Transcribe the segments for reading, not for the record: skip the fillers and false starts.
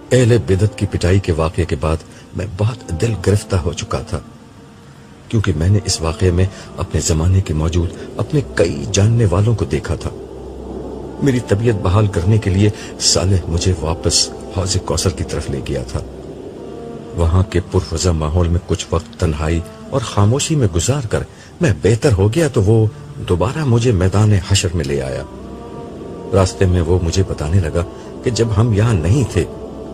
اہل بدعت کی پٹائی کے واقعے کے بعد میں بہت دل گرفتہ ہو چکا تھا، کیونکہ میں نے اس واقعے میں اپنے زمانے کے موجود اپنے کئی جاننے والوں کو دیکھا تھا۔ میری طبیعت بحال کرنے کے لیے صالح مجھے واپس حوض کوثر کی طرف لے گیا تھا۔ وہاں کے پرفضا ماحول میں کچھ وقت تنہائی اور خاموشی میں گزار کر میں بہتر ہو گیا تو وہ دوبارہ مجھے میدان حشر میں لے آیا۔ راستے میں وہ مجھے بتانے لگا کہ جب ہم یہاں نہیں تھے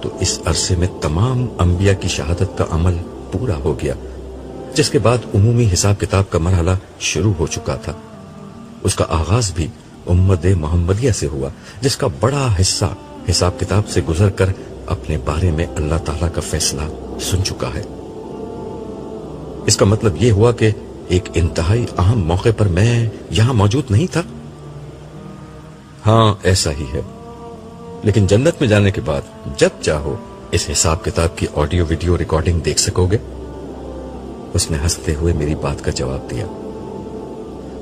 تو اس عرصے میں تمام انبیاء کی شہادت کا عمل پورا ہو گیا، جس کے بعد عمومی حساب کتاب کا مرحلہ شروع ہو چکا تھا۔ اس کا آغاز بھی امت محمدیہ سے ہوا، جس کا بڑا حصہ حساب کتاب سے گزر کر اپنے بارے میں اللہ تعالیٰ کا فیصلہ سن چکا ہے۔ اس کا مطلب یہ ہوا کہ ایک انتہائی اہم موقع پر میں یہاں موجود نہیں تھا۔ ہاں ایسا ہی ہے، لیکن جنت میں جانے کے بعد جب چاہو اس حساب کتاب کی آڈیو ویڈیو ریکارڈنگ دیکھ سکو گے۔ اس نے ہنستے ہوئے میری بات کا جواب دیا۔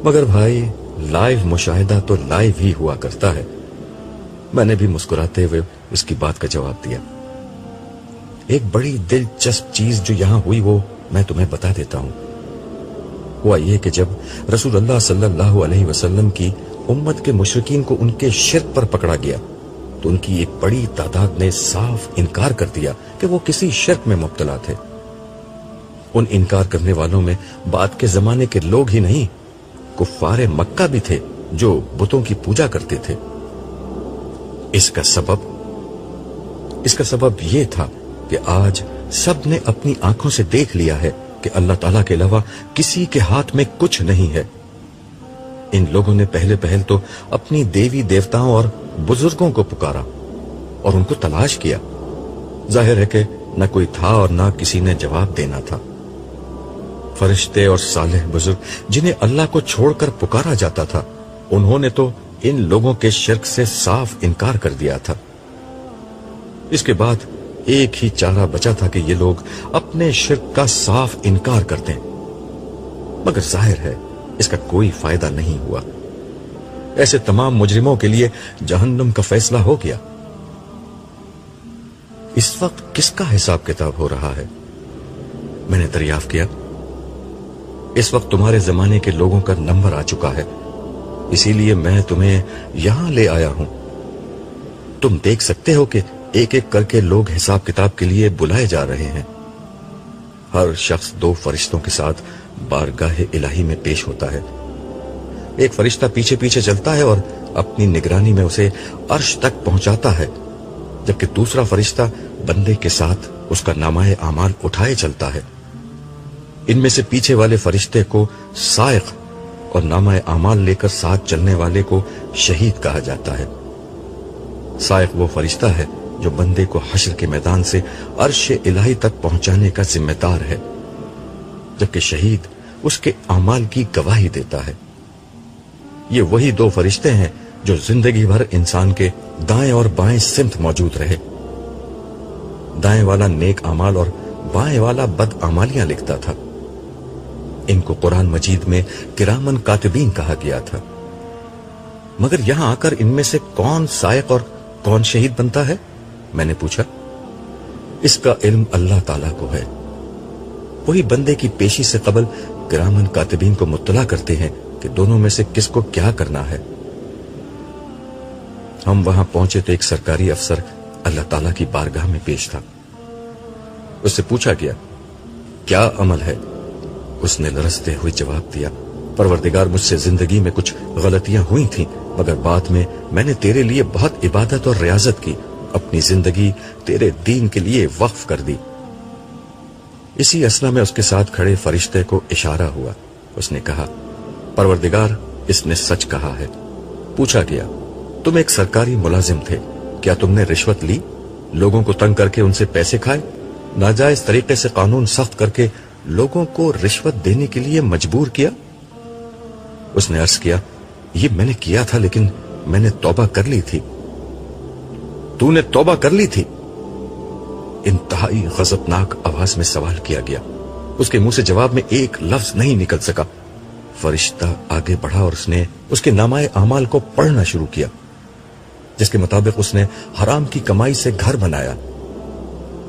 مگر بھائی، لائیو مشاہدہ تو لائیو ہی ہوا کرتا ہے۔ میں نے بھی مسکراتے ہوئے اس کی بات کا جواب دیا۔ ایک بڑی دلچسپ چیز جو یہاں ہوئی وہ میں تمہیں بتا دیتا ہوں۔ ہوا یہ کہ جب رسول اللہ صلی اللہ علیہ وسلم کی امت کے مشرکین کو ان کے شرک پر پکڑا گیا تو ان کی ایک بڑی تعداد نے صاف انکار کر دیا کہ وہ کسی شرک میں مبتلا تھے۔ ان انکار کرنے والوں میں بعد کے زمانے کے لوگ ہی نہیں، کفار مکہ بھی تھے جو بتوں کی پوجا کرتے تھے۔ اس کا سبب یہ تھا کہ آج سب نے اپنی آنکھوں سے دیکھ لیا ہے کہ اللہ تعالیٰ کے علاوہ کسی کے ہاتھ میں کچھ نہیں ہے۔ ان لوگوں نے پہل تو اپنی دیوی دیوتاؤں اور بزرگوں کو پکارا اور ان کو تلاش کیا۔ ظاہر ہے کہ نہ کوئی تھا اور نہ کسی نے جواب دینا تھا۔ فرشتے اور صالح بزرگ جنہیں اللہ کو چھوڑ کر پکارا جاتا تھا، انہوں نے تو ان لوگوں کے شرک سے صاف انکار کر دیا تھا۔ اس کے بعد ایک ہی چارہ بچا تھا کہ یہ لوگ اپنے شرک کا صاف انکار کر دیں، مگر ظاہر ہے اس کا کوئی فائدہ نہیں ہوا۔ ایسے تمام مجرموں کے لیے جہنم کا فیصلہ ہو گیا۔ اس وقت کس کا حساب کتاب ہو رہا ہے؟ میں نے دریافت کیا۔ اس وقت تمہارے زمانے کے لوگوں کا نمبر آ چکا ہے، اسی لیے میں تمہیں یہاں لے آیا ہوں۔ تم دیکھ سکتے ہو کہ ایک ایک کر کے لوگ حساب کتاب کے لیے بلائے جا رہے ہیں۔ ہر شخص 2 فرشتوں کے ساتھ بارگاہ الہی میں پیش ہوتا ہے۔ ایک فرشتہ پیچھے پیچھے چلتا ہے اور اپنی نگرانی میں اسے عرش تک پہنچاتا ہے، جبکہ دوسرا فرشتہ بندے کے ساتھ اس کا نامہ اعمال اٹھائے چلتا ہے۔ ان میں سے پیچھے والے فرشتے کو سائق اور نامہ اعمال لے کر ساتھ چلنے والے کو شہید کہا جاتا ہے۔ سائق وہ فرشتہ ہے جو بندے کو حشر کے میدان سے عرش الہی تک پہنچانے کا ذمہ دار ہے، جبکہ شہید اس کے اعمال کی گواہی دیتا ہے۔ یہ وہی 2 فرشتے ہیں جو زندگی بھر انسان کے دائیں اور بائیں سمت موجود رہے۔ دائیں والا نیک اعمال اور بائیں والا بد اعمالیاں لکھتا تھا۔ ان کو قرآن مجید میں کرامن کاتبین کہا گیا تھا۔ مگر یہاں آ کر ان میں سے کون سائق اور کون شہید بنتا ہے؟ میں نے پوچھا۔ اس کا علم اللہ تعالیٰ کو ہے۔ وہی بندے کی پیشی سے قبل کرامن کاتبین کو مطلع کرتے ہیں کہ دونوں میں سے کس کو کیا کرنا ہے۔ ہم وہاں پہنچے تو ایک سرکاری افسر اللہ تعالیٰ کی بارگاہ میں پیش تھا۔ اس سے پوچھا گیا، کیا عمل ہے؟ اس نے لرزتے ہوئے جواب دیا، پروردگار، مجھ سے زندگی میں کچھ غلطیاں ہوئی تھیں، مگر بعد میں نے تیرے لیے بہت عبادت اور ریاضت کی، اپنی زندگی تیرے دین کے لیے وقف کر دی۔ اسی اثنا میں اس کے ساتھ کھڑے فرشتے کو اشارہ ہوا۔ اس نے کہا، پروردگار، اس نے سچ کہا ہے۔ پوچھا گیا، تم ایک سرکاری ملازم تھے، کیا تم نے رشوت لی، لوگوں کو تنگ کر کے ان سے پیسے کھائے، ناجائز طریقے سے قانون سخت کر کے لوگوں کو رشوت دینے کے لیے مجبور کیا؟ اس نے عرض کیا، یہ میں نے کیا تھا، لیکن میں نے توبہ کر لی تھی۔ تو نے توبہ کر لی تھی؟ انتہائی غضبناک آواز میں سوال کیا گیا۔ اس کے منہ سے جواب میں ایک لفظ نہیں نکل سکا۔ فرشتہ آگے بڑھا اور اس نے اس کے نامہ اعمال کو پڑھنا شروع کیا، جس کے مطابق اس نے حرام کی کمائی سے گھر بنایا،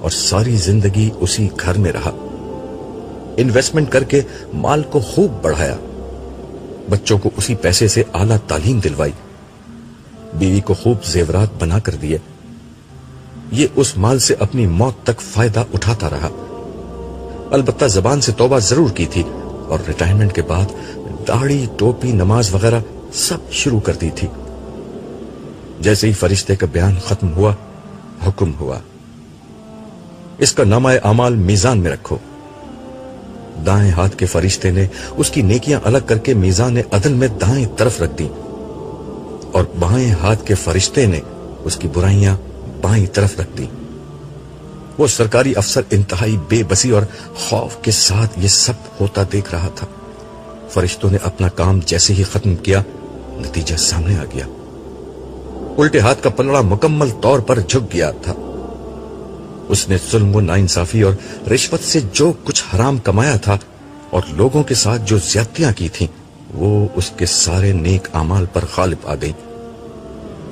اور ساری زندگی اسی گھر میں رہا. انویسٹمنٹ کر کے مال کو خوب بڑھایا. بچوں کو اسی پیسے سے اعلیٰ تعلیم دلوائی. بیوی کو خوب زیورات بنا کر دیے. یہ اس مال سے اپنی موت تک فائدہ اٹھاتا رہا. البتہ زبان سے توبہ ضرور کی تھی اور ریٹائرمنٹ کے بعد داڑھی، ٹوپی، نماز وغیرہ سب شروع کر دی تھی. جیسے ہی فرشتے کا بیان ختم ہوا، حکم ہوا، اس کا نامہ اعمال میزان میں رکھو. دائیں ہاتھ کے فرشتے نے اس کی نیکیاں الگ کر کے میزان عدل میں دائیں طرف رکھ دی اور بائیں ہاتھ کے فرشتے نے اس کی برائیاں بائیں طرف رکھ دی. وہ سرکاری افسر انتہائی بے بسی اور خوف کے ساتھ یہ سب ہوتا دیکھ رہا تھا. فرشتوں نے اپنا کام جیسے ہی ختم کیا، نتیجہ سامنے آ گیا. الٹے ہاتھ کا پلڑا مکمل طور پر جھک گیا تھا. اس نے ظلم و ناانصافی اور رشوت سے جو کچھ حرام کمایا تھا اور لوگوں کے ساتھ جو زیادتیاں کی تھیں، وہ اس کے سارے نیک اعمال پر غالب آ گئی.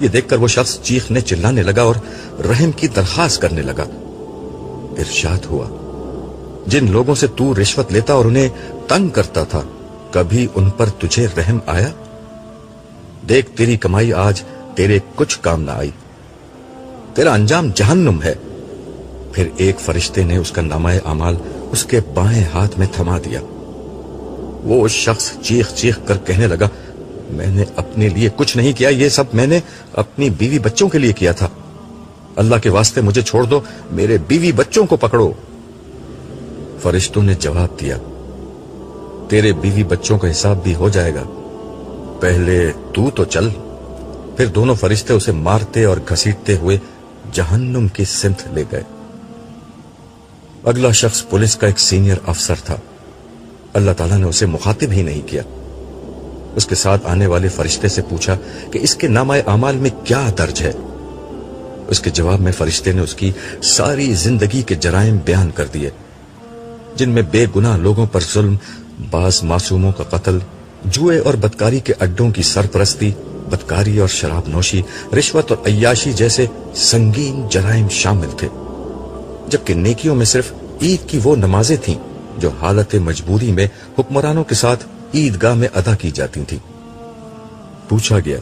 یہ دیکھ کر وہ شخص چیخنے چلانے لگا اور رحم کی درخواست کرنے لگا. ارشاد ہوا، جن لوگوں سے تو رشوت لیتا اور انہیں تنگ کرتا تھا، کبھی ان پر تجھے رحم آیا؟ دیکھ، تیری کمائی آج تیرے کچھ کام نہ آئی. تیرا انجام جہنم ہے. پھر ایک فرشتے نے اس کا نامہ اعمال اس کے بائیں ہاتھ میں تھما دیا. وہ شخص چیخ چیخ کر کہنے لگا، میں نے اپنے لیے کچھ نہیں کیا، یہ سب میں نے اپنی بیوی بچوں کے لیے کیا تھا. اللہ کے واسطے مجھے چھوڑ دو، میرے بیوی بچوں کو پکڑو. فرشتوں نے جواب دیا، تیرے بیوی بچوں کا حساب بھی ہو جائے گا، پہلے تو چل. پھر دونوں فرشتے اسے مارتے اور گھسیٹتے ہوئے جہنم کی سمت لے گئے. اگلا شخص پولیس کا ایک سینئر افسر تھا. اللہ تعالیٰ نے اسے مخاطب ہی نہیں کیا. اس کے ساتھ آنے والے فرشتے سے پوچھا کہ اس کے نامہ اعمال میں کیا درج ہے. اس کے جواب میں فرشتے نے اس کی ساری زندگی کے جرائم بیان کر دیے، جن میں بے گناہ لوگوں پر ظلم، بعض معصوموں کا قتل، جوئے اور بدکاری کے اڈوں کی سرپرستی، بدکاری اور شراب نوشی، رشوت اور عیاشی جیسے سنگین جرائم شامل تھے. جبکہ نیکیوں میں صرف عید کی وہ نمازیں تھیں جو حالت مجبوری میں حکمرانوں کے ساتھ عیدگاہ میں ادا کی جاتی تھیں. پوچھا گیا،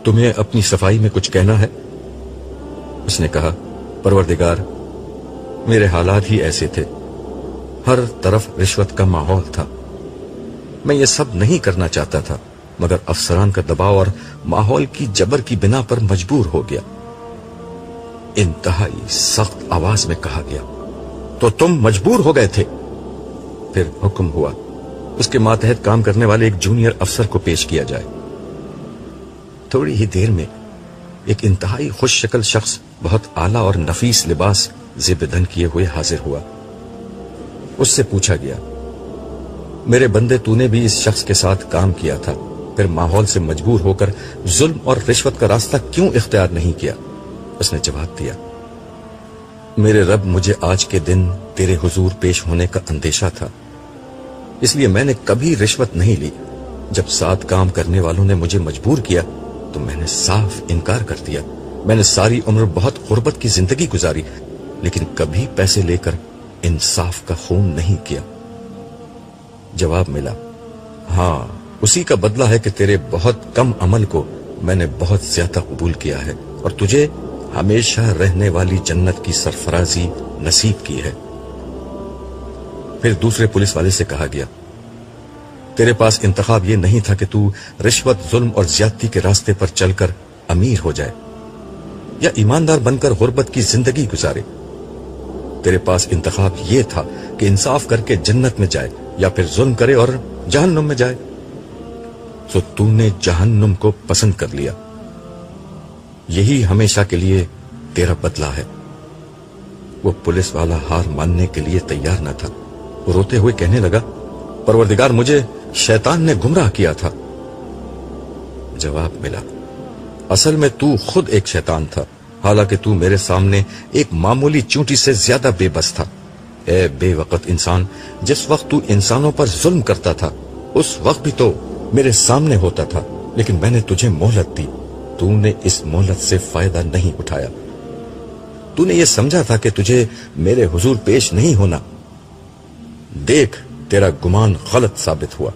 تمہیں اپنی صفائی میں کچھ کہنا ہے؟ اس نے کہا، پروردگار، میرے حالات ہی ایسے تھے، ہر طرف رشوت کا ماحول تھا. میں یہ سب نہیں کرنا چاہتا تھا، مگر افسران کا دباؤ اور ماحول کی جبر کی بنا پر مجبور ہو گیا. انتہائی سخت آواز میں کہا گیا، تو تم مجبور ہو گئے تھے؟ پھر حکم ہوا اس کے ماتحت کام کرنے والے ایک جونیئر افسر کو پیش کیا جائے. تھوڑی ہی دیر میں ایک انتہائی خوش شکل شخص بہت اعلیٰ اور نفیس لباس زیب دھن کیے ہوئے حاضر ہوا. اس سے پوچھا گیا، میرے بندے، تو نے بھی اس شخص کے ساتھ کام کیا تھا، پھر ماحول سے مجبور ہو کر ظلم اور رشوت کا راستہ کیوں اختیار نہیں کیا؟ اس نے جواب دیا، میرے رب، مجھے آج کے دن تیرے حضور پیش ہونے کا اندیشہ تھا، اس لیے میں نے کبھی رشوت نہیں لی. جب ساتھ کام کرنے والوں نے مجھے مجبور کیا تو میں نے صاف انکار کر دیا. میں نے ساری عمر بہت غربت کی زندگی گزاری، لیکن کبھی پیسے لے کر انصاف کا خون نہیں کیا. جواب ملا، ہاں، اسی کا بدلہ ہے کہ تیرے بہت کم عمل کو میں نے بہت زیادہ قبول کیا ہے اور تجھے ہمیشہ رہنے والی جنت کی سرفرازی نصیب کی ہے. پھر دوسرے پولیس والے سے کہا گیا، تیرے پاس انتخاب یہ نہیں تھا کہ تو رشوت، ظلم اور زیادتی کے راستے پر چل کر امیر ہو جائے یا ایماندار بن کر غربت کی زندگی گزارے. تیرے پاس انتخاب یہ تھا کہ انصاف کر کے جنت میں جائے یا پھر ظلم کرے اور جہنم میں جائے. تو تو نے جہنم کو پسند کر لیا. یہی ہمیشہ کے لیے تیرا بدلہ ہے. وہ پولیس والا ہار ماننے کے لیے تیار نہ تھا. وہ روتے ہوئے کہنے لگا، پروردگار، مجھے شیطان نے گمراہ کیا تھا. جواب ملا، اصل میں تو خود ایک شیطان تھا، حالانکہ تو میرے سامنے ایک معمولی چونٹی سے زیادہ بے بس تھا. اے بے وقت انسان، جس وقت تو انسانوں پر ظلم کرتا تھا اس وقت بھی تو میرے سامنے ہوتا تھا، لیکن میں نے تجھے مہلت دی، تو نے اس مہلت سے فائدہ نہیں اٹھایا. تو نے یہ سمجھا تھا کہ تجھے میرے حضور پیش نہیں ہونا. دیکھ تیرا گمان غلط ثابت ہوا.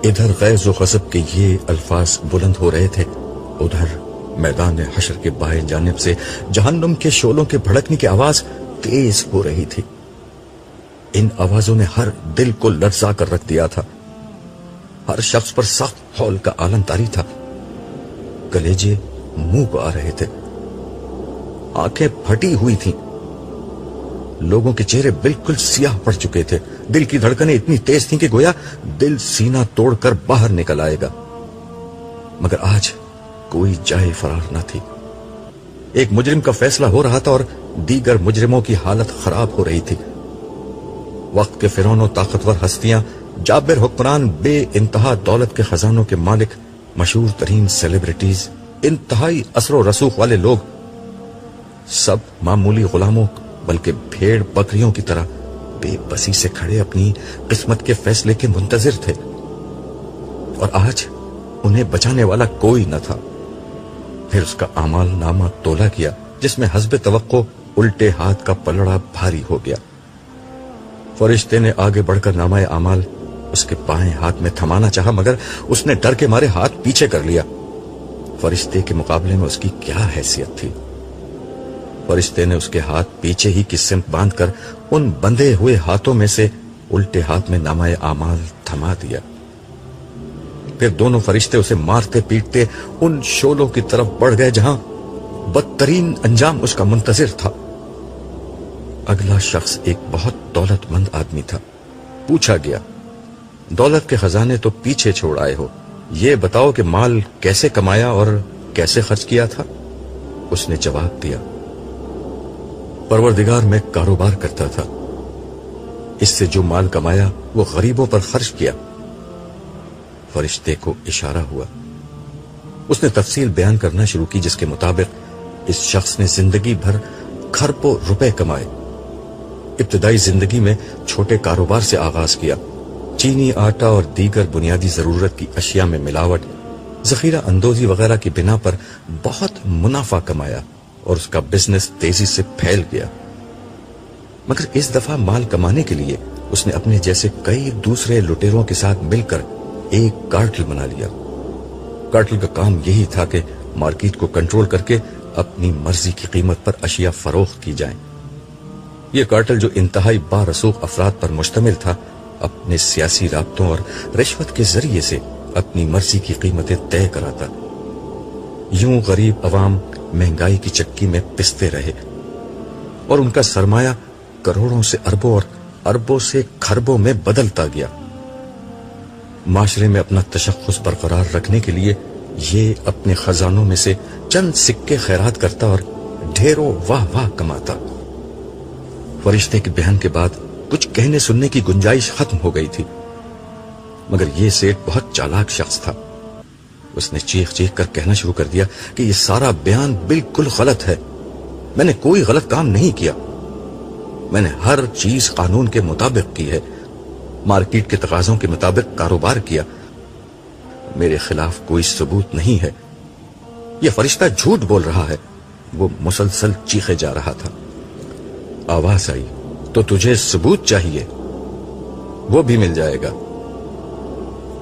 ادھر غیظ و غضب کے یہ الفاظ بلند ہو رہے تھے، ادھر میدان حشر کے بائیں جانب سے جہنم کے شعلوں کے بھڑکنے کی آواز تیز ہو رہی تھی. ان آوازوں نے ہر دل کو لرزا کر رکھ دیا تھا. ہر شخص پر سخت ہول کا عالم طاری تھا. کلیجے منہ کو آ رہے تھے، آنکھیں پھٹی ہوئی تھیں. لوگوں کے چہرے بالکل سیاہ پڑ چکے تھے. دل کی دھڑکنیں اتنی تیز تھیں کہ گویا دل سینہ توڑ کر باہر نکل آئے گا. مگر آج کوئی جائے فرار نہ تھی. ایک مجرم کا فیصلہ ہو رہا تھا اور دیگر مجرموں کی حالت خراب ہو رہی تھی. وقت کے فرعون و طاقتور ہستیاں، جابر حکمران، بے انتہا دولت کے خزانوں کے مالک، مشہور ترین سیلیبریٹیز، انتہائی اثر و رسوخ والے لوگ، سب معمولی غلاموں بلکہ بھیڑ بکریوں کی طرح بے بسی سے کھڑے اپنی قسمت کے فیصلے کے منتظر تھے. اور آج انہیں بچانے والا کوئی نہ تھا. پھر اس کا اعمال نامہ تولا گیا، جس میں حسب توقع الٹے ہاتھ کا پلڑا بھاری ہو گیا. فرشتے نے آگے بڑھ کر نامہ اعمال اس کے بائیں ہاتھ میں تھمانا چاہا، مگر اس نے ڈر کے مارے ہاتھ پیچھے کر لیا. فرشتے کے مقابلے میں اس کی کیا حیثیت تھی؟ فرشتے نے اس کے ہاتھ پیچھے ہی کی سمت باندھ کر ان بندھے ہوئے ہاتھوں میں سے الٹے ہاتھ میں نامہ اعمال تھما دیا. پھر دونوں فرشتے اسے مارتے پیٹتے ان شعلوں کی طرف بڑھ گئے جہاں بدترین انجام اس کا منتظر تھا. اگلا شخص ایک بہت دولت مند آدمی تھا. پوچھا گیا، دولت کے خزانے تو پیچھے چھوڑ آئے ہو، یہ بتاؤ کہ مال کیسے کمایا اور کیسے خرچ کیا تھا؟ اس نے جواب دیا، پروردگار میں کاروبار کرتا تھا، اس سے جو مال کمایا وہ غریبوں پر خرچ کیا. فرشتے کو اشارہ ہوا. اس نے تفصیل بیان کرنا شروع کی، جس کے مطابق اس شخص نے زندگی بھر کھربوں روپے کمائے. ابتدائی زندگی میں چھوٹے کاروبار سے آغاز کیا. چینی، آٹا اور دیگر بنیادی ضرورت کی اشیاء میں ملاوٹ، ذخیرہ اندوزی وغیرہ کی بنا پر بہت منافع کمایا اور اس کا بزنس تیزی سے پھیل گیا. مگر اس دفعہ مال کمانے کے لیے اس نے اپنے جیسے کئی دوسرے لٹیروں کے ساتھ مل کر ایک کارٹل بنا لیا. کارٹل کا کام یہی تھا کہ مارکیٹ کو کنٹرول کر کے اپنی مرضی کی قیمت پر اشیاء فروخت کی جائیں. یہ کارٹل جو انتہائی بارسوخ افراد پر مشتمل تھا، اپنے سیاسی رابطوں اور رشوت کے ذریعے سے اپنی مرضی کی قیمتیں طے کراتا. یوں غریب عوام مہنگائی کی چکی میں پستے رہے اور ان کا سرمایہ کروڑوں سے اربوں اور اربوں سے کھربوں میں بدلتا گیا. معاشرے میں اپنا تشخص برقرار رکھنے کے لیے یہ اپنے خزانوں میں سے چند سکے خیرات کرتا اور ڈھیروں واہ واہ کماتا. فرشتے کے بیان کے بعد کچھ کہنے سننے کی گنجائش ختم ہو گئی تھی. مگر یہ سیٹ بہت چالاک شخص تھا. اس نے چیخ چیخ کر کہنا شروع کر دیا کہ یہ سارا بیان بالکل غلط ہے. میں نے کوئی غلط کام نہیں کیا. میں نے ہر چیز قانون کے مطابق کی ہے، مارکیٹ کے تقاضوں کے مطابق کاروبار کیا. میرے خلاف کوئی ثبوت نہیں ہے. یہ فرشتہ جھوٹ بول رہا ہے. وہ مسلسل چیخے جا رہا تھا. آواز آئی، تو تجھے ثبوت چاہیے، وہ بھی مل جائے گا.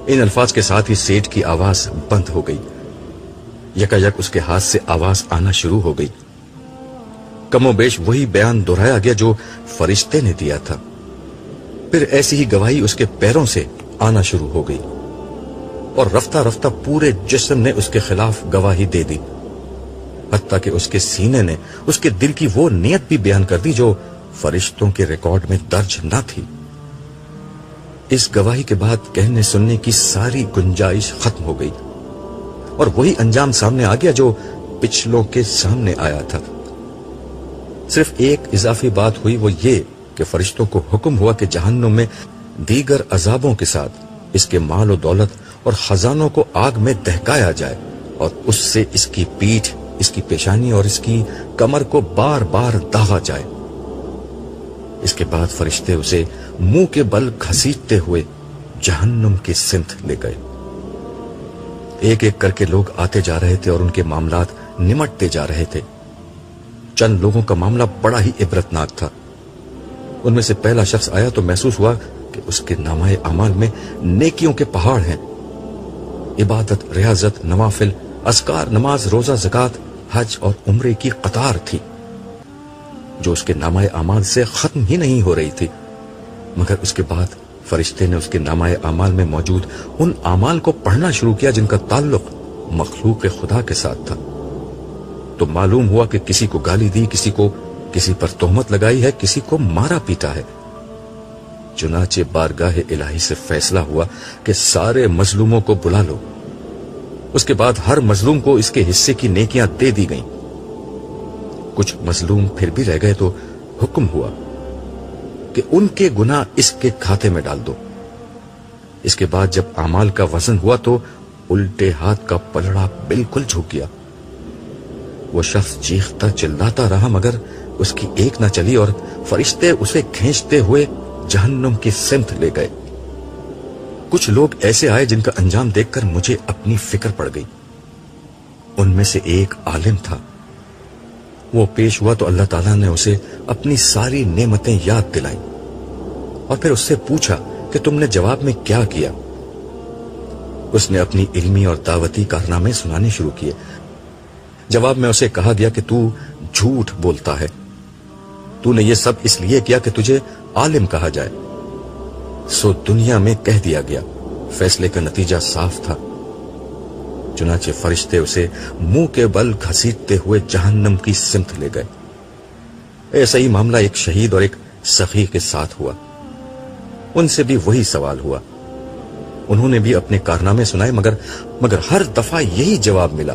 ان الفاظ کے ساتھ ہی سیٹ کی آواز بند ہو گئی. یکایک اس کے ہاتھ سے آواز آنا شروع ہو گئی. کم و بیش وہی بیان دہرایا گیا جو فرشتے نے دیا تھا. پھر ایسی ہی گواہی اس کے پیروں سے آنا شروع ہو گئی اور رفتہ رفتہ پورے جسم نے اس کے خلاف گواہی دے دی، حتیٰ کہ اس کے سینے نے اس کے دل کی وہ نیت بھی بیان کر دی جو فرشتوں کے ریکارڈ میں درج نہ تھی. اس گواہی کے بعد کہنے سننے کی ساری گنجائش ختم ہو گئی اور وہی انجام سامنے آ گیا جو پچھلوں کے سامنے آیا تھا. صرف ایک اضافی بات ہوئی، وہ یہ کہ فرشتوں کو حکم ہوا کہ جہنم میں دیگر عذابوں کے ساتھ اس کے مال و دولت اور خزانوں کو آگ میں دہکایا جائے اور اس سے اس کی پیٹھ، اس کی پیشانی اور اس کی کمر کو بار بار داغا جائے. اس کے بعد فرشتے اسے منہ کے بل گھسیٹتے ہوئے جہنم کی سمت لے گئے. ایک ایک کر کے لوگ آتے جا رہے تھے اور ان کے معاملات نمٹتے جا رہے تھے. چند لوگوں کا معاملہ بڑا ہی عبرتناک تھا۔ ان میں سے پہلا شخص آیا تو محسوس ہوا کہ اس کے نامہ اعمال میں نیکیوں کے پہاڑ ہیں۔ عبادت، ریاضت، نوافل، اذکار، نماز، روزہ، زکوٰۃ، حج اور عمرے کی قطار تھی جو اس کے نامہ اعمال سے ختم ہی نہیں ہو رہی تھی۔ مگر اس کے بعد فرشتے نے اس کے نامہ اعمال میں موجود ان اعمال کو پڑھنا شروع کیا جن کا تعلق مخلوق خدا کے ساتھ تھا۔ تو معلوم ہوا کہ کسی کو گالی دی، کسی پر تہمت لگائی ہے، کسی کو مارا پیٹا ہے۔ چنانچہ بارگاہ الہی سے فیصلہ ہوا کہ سارے مظلوموں کو بلا لو۔ اس کے بعد ہر مظلوم کو اس کے حصے کی نیکیاں دے دی گئیں۔ کچھ مظلوم پھر بھی رہ گئے تو حکم ہوا کہ ان کے گناہ اس کے کھاتے میں ڈال دو۔ اس کے بعد جب اعمال کا وزن ہوا تو الٹے ہاتھ کا پلڑا بالکل جھک گیا۔ وہ شخص چیختا چلاتا رہا مگر اس کی ایک نہ چلی اور فرشتے اسے کھینچتے ہوئے جہنم کی سمت لے گئے۔ کچھ لوگ ایسے آئے جن کا انجام دیکھ کر مجھے اپنی فکر پڑ گئی۔ ان میں سے ایک عالم تھا۔ وہ پیش ہوا تو اللہ تعالیٰ نے اسے اپنی ساری نعمتیں یاد دلائیں اور پھر اس سے پوچھا کہ تم نے جواب میں کیا کیا؟ اس نے اپنی علمی اور دعوتی کارنامے سنانے شروع کیے۔ جواب میں اسے کہا گیا کہ تو جھوٹ بولتا ہے، تو نے یہ سب اس لیے کیا کہ تجھے عالم کہا جائے۔ سو دنیا میں کہہ دیا گیا۔ فیصلے کا نتیجہ صاف تھا۔ چنانچہ فرشتے اسے منہ کے بل گھسیٹتے ہوئے جہنم کی سمت لے گئے۔ ایسا ہی معاملہ ایک شہید اور ایک سخی کے ساتھ ہوا۔ ان سے بھی وہی سوال ہوا۔ انہوں نے بھی اپنے کارنامے سنائے مگر ہر دفعہ یہی جواب ملا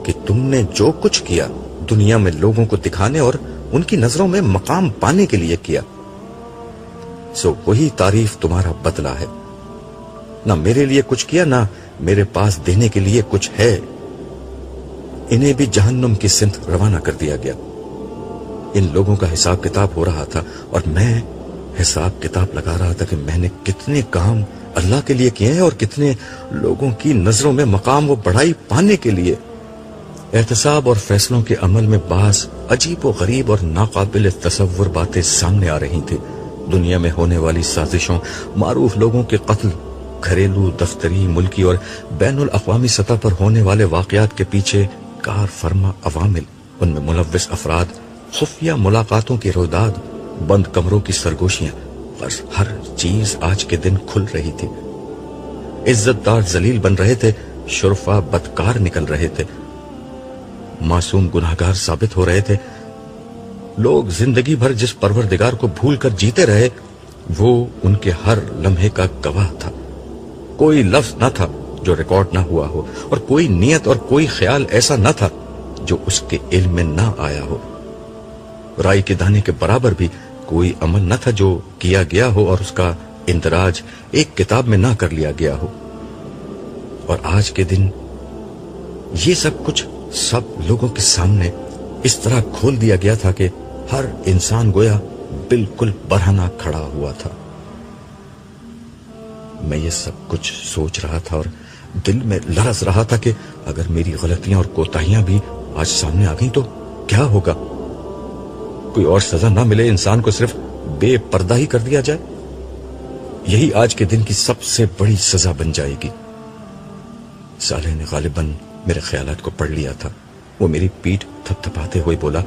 کہ تم نے جو کچھ کیا دنیا میں لوگوں کو دکھانے اور ان کی نظروں میں مقام پانے کے لیے کیا۔ سو وہی تعریف تمہارا بدلہ ہے۔ نہ میرے لیے کچھ کیا، نہ میرے پاس دینے کے لیے کچھ ہے۔ انہیں بھی جہنم کی سمت روانہ کر دیا گیا۔ ان لوگوں کا حساب کتاب ہو رہا تھا اور میں حساب کتاب لگا رہا تھا کہ میں نے کتنے کام اللہ کے لیے کیے ہیں اور کتنے لوگوں کی نظروں میں مقام و بڑائی پانے کے لیے۔ احتساب اور فیصلوں کے عمل میں بعض عجیب و غریب اور ناقابل تصور باتیں سامنے آ رہی تھیں۔ دنیا میں ہونے والی سازشوں، معروف لوگوں کے قتل، گھریلو، دفتری، ملکی اور بین الاقوامی سطح پر ہونے والے واقعات کے پیچھے کار فرما عوامل، ان میں ملوث افراد، خفیہ ملاقاتوں کی رویداد، بند کمروں کی سرگوشیاں، بس ہر چیز آج کے دن کھل رہی تھی۔ عزت دار ذلیل بن رہے تھے، شرفا بدکار نکل رہے تھے، معصوم گناہگار ثابت ہو رہے تھے۔ لوگ زندگی بھر جس پروردگار کو بھول کر جیتے رہے وہ ان کے ہر لمحے کا گواہ تھا۔ کوئی لفظ نہ تھا جو ریکارڈ نہ ہوا ہو اور کوئی نیت اور کوئی خیال ایسا نہ تھا جو اس کے علم میں نہ آیا ہو۔ رائی کے دانے کے برابر بھی کوئی عمل نہ تھا جو کیا گیا ہو اور اس کا اندراج ایک کتاب میں نہ کر لیا گیا ہو۔ اور آج کے دن یہ سب کچھ سب لوگوں کے سامنے اس طرح کھول دیا گیا تھا کہ ہر انسان گویا بالکل برہنہ کھڑا ہوا تھا۔ میں یہ سب کچھ سوچ رہا تھا اور دل میں لرز رہا تھا کہ اگر میری غلطیاں اور کوتاہیاں بھی آج سامنے آ گئیں تو کیا ہوگا؟ کوئی اور سزا نہ ملے، انسان کو صرف بے پردہ ہی کر دیا جائے، یہی آج کے دن کی سب سے بڑی سزا بن جائے گی۔ صالح نے غالباً میرے خیالات کو پڑھ لیا تھا۔ وہ میری پیٹھ تھپ تھپاتے ہوئے بولا،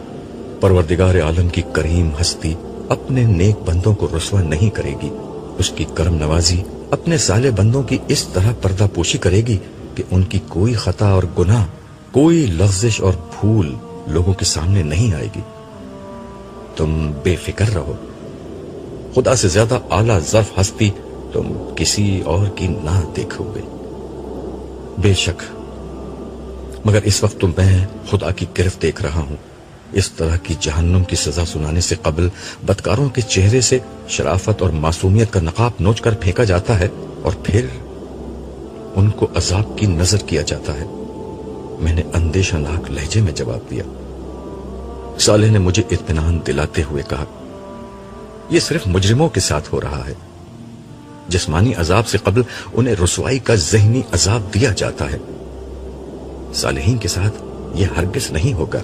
پروردگار عالم کی کریم ہستی اپنے نیک بندوں کو رسوا نہیں کرے گی۔ اس کی کرم نوازی اپنے صالح بندوں کی اس طرح پردہ پوشی کرے گی کہ ان کی کوئی خطا اور گناہ، کوئی لغزش اور بھول لوگوں کے سامنے نہیں آئے گی۔ تم بے فکر رہو، خدا سے زیادہ اعلیٰ ظرف ہستی تم کسی اور کی نہ دیکھو گے۔ بے شک، مگر اس وقت تو میں خدا کی گرفت دیکھ رہا ہوں۔ اس طرح کی جہنم کی سزا سنانے سے قبل بدکاروں کے چہرے سے شرافت اور معصومیت کا نقاب نوچ کر پھینکا جاتا ہے اور پھر ان کو عذاب کی نظر کیا جاتا ہے۔ میں نے اندیشہ ناک لہجے میں جواب دیا۔ صالح نے مجھے اطمینان دلاتے ہوئے کہا، یہ صرف مجرموں کے ساتھ ہو رہا ہے۔ جسمانی عذاب سے قبل انہیں رسوائی کا ذہنی عذاب دیا جاتا ہے۔ صالحین کے ساتھ یہ ہرگز نہیں ہوگا۔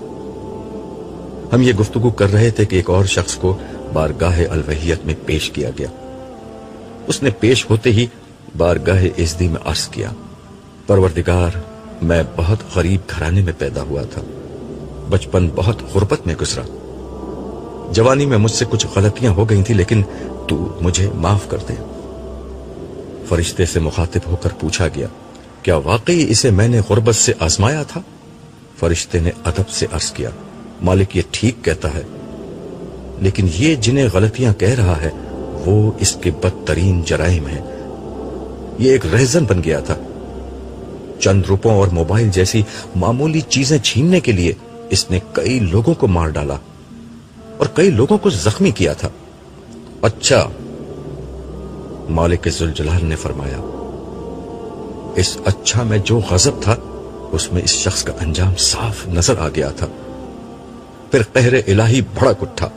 ہم یہ گفتگو کر رہے تھے کہ ایک اور شخص کو بارگاہ الوہیت میں پیش کیا گیا. اس نے پیش ہوتے ہی بارگاہ ازدی میں عرض کیا، پروردگار، میں بہت غریب گھرانے میں پیدا ہوا تھا. بچپن بہت غربت میں گزرا. جوانی میں مجھ سے کچھ غلطیاں ہو گئی تھی، لیکن تو مجھے معاف کر دے. فرشتے سے مخاطب ہو کر پوچھا گیا، کیا واقعی اسے میں نے غربت سے آزمایا تھا؟ فرشتے نے ادب سے عرض کیا، مالک یہ ٹھیک کہتا ہے، لیکن یہ جنہیں غلطیاں کہہ رہا ہے وہ اس کے بدترین جرائم ہیں. یہ ایک رہزن بن گیا تھا. چند روپوں اور موبائل جیسی معمولی چیزیں چھیننے کے لیے اس نے کئی لوگوں کو مار ڈالا اور کئی لوگوں کو زخمی کیا تھا. اچھا، مالک ذوالجلال نے فرمایا، اس اچھا میں جو غضب تھا اس میں اس شخص کا انجام صاف نظر آ گیا تھا. پھر قہر الہی بھڑک اٹھا،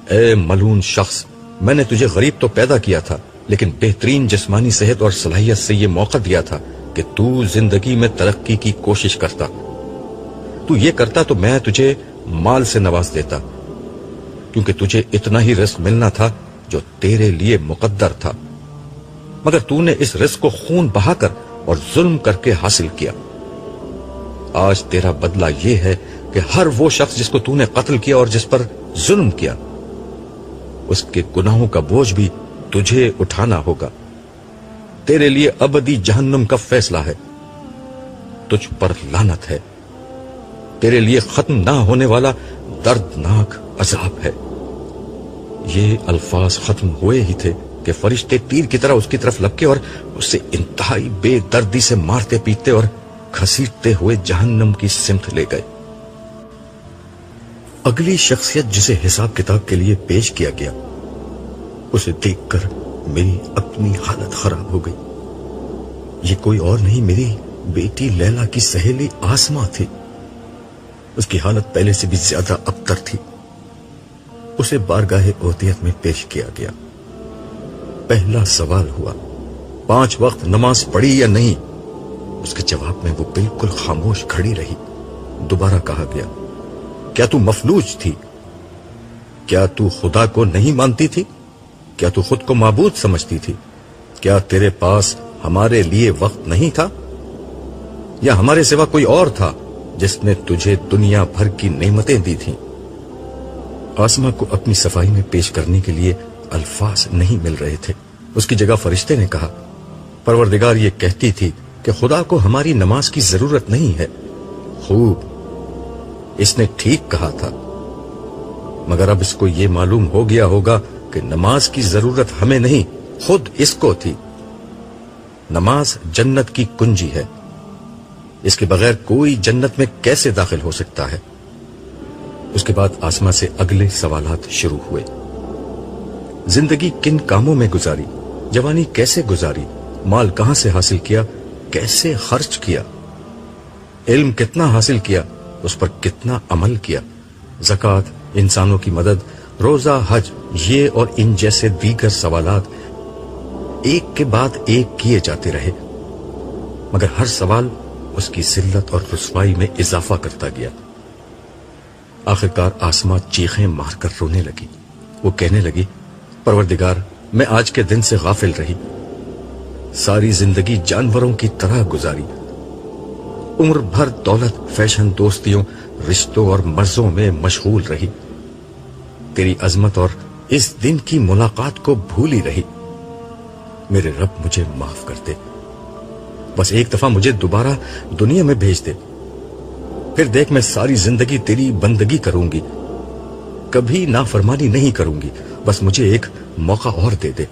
اے ملعون شخص، میں نے تجھے غریب تو پیدا کیا تھا، لیکن بہترین جسمانی صحت اور صلاحیت سے یہ موقع دیا تھا کہ تو زندگی میں ترقی کی کوشش کرتا. تو یہ کرتا تو میں تجھے مال سے نواز دیتا، کیونکہ تجھے اتنا ہی رزق ملنا تھا جو تیرے لیے مقدر تھا. مگر تو نے اس رزق کو خون بہا کر اور ظلم کر کے حاصل کیا. آج تیرا بدلہ یہ ہے کہ ہر وہ شخص جس کو تو نے قتل کیا اور جس پر ظلم کیا، اس کے گناہوں کا بوجھ بھی تجھے اٹھانا ہوگا. تیرے لیے ابدی جہنم کا فیصلہ ہے. تجھ پر لعنت ہے. تیرے لیے ختم نہ ہونے والا دردناک عذاب ہے. یہ الفاظ ختم ہوئے ہی تھے کہ فرشتے تیر کی طرح اس کی طرف لپکے اور اسے انتہائی بے دردی سے مارتے پیٹتے اور گھسیٹتے ہوئے جہنم کی سمت لے گئے. اگلی شخصیت جسے حساب کتاب کے لیے پیش کیا گیا، اسے دیکھ کر میری اپنی حالت خراب ہو گئی. یہ کوئی اور نہیں، میری بیٹی لیلا کی سہیلی آسما تھی. اس کی حالت پہلے سے بھی زیادہ ابتر تھی. اسے بارگاہ اودیت میں پیش کیا گیا. پہلا سوال ہوا، 5 وقت نماز پڑھی یا نہیں؟ اس کے جواب میں وہ بالکل خاموش کھڑی رہی. دوبارہ کہا گیا، کیا تو مفلوج تھی؟ کیا تو خدا کو نہیں مانتی تھی؟ کیا تو خود کو معبود سمجھتی تھی؟ کیا تیرے پاس ہمارے لیے وقت نہیں تھا؟ یا ہمارے سوا کوئی اور تھا جس نے تجھے دنیا بھر کی نعمتیں دی تھیں؟ آسما کو اپنی صفائی میں پیش کرنے کے لیے الفاظ نہیں مل رہے تھے. اس کی جگہ فرشتے نے کہا، پروردگار یہ کہتی تھی کہ خدا کو ہماری نماز کی ضرورت نہیں ہے. خوب، اس نے ٹھیک کہا تھا، مگر اب اس کو یہ معلوم ہو گیا ہوگا کہ نماز کی ضرورت ہمیں نہیں، خود اس کو تھی. نماز جنت کی کنجی ہے. اس کے بغیر کوئی جنت میں کیسے داخل ہو سکتا ہے؟ اس کے بعد آسما سے اگلے سوالات شروع ہوئے. زندگی کن کاموں میں گزاری؟ جوانی کیسے گزاری؟ مال کہاں سے حاصل کیا؟ کیسے خرچ کیا؟ علم کتنا حاصل کیا؟ اس پر کتنا عمل کیا؟ زکوٰۃ، انسانوں کی مدد، روزہ، حج، یہ اور ان جیسے دیگر سوالات ایک کے بعد ایک کیے جاتے رہے، مگر ہر سوال اس کی ذلت اور رسوائی میں اضافہ کرتا گیا. آخرکار آسما چیخیں مار کر رونے لگی. وہ کہنے لگی، پروردگار، میں آج کے دن سے غافل رہی. ساری زندگی جانوروں کی طرح گزاری. عمر بھر دولت، فیشن، دوستیوں، رشتوں اور مرضوں میں مشغول رہی. تیری عظمت اور اس دن کی ملاقات کو بھولی رہی. میرے رب مجھے معاف کر دے. بس ایک دفعہ مجھے دوبارہ دنیا میں بھیج دے، پھر دیکھ میں ساری زندگی تیری بندگی کروں گی، کبھی نافرمانی نہیں کروں گی. بس مجھے ایک موقع اور دے دے.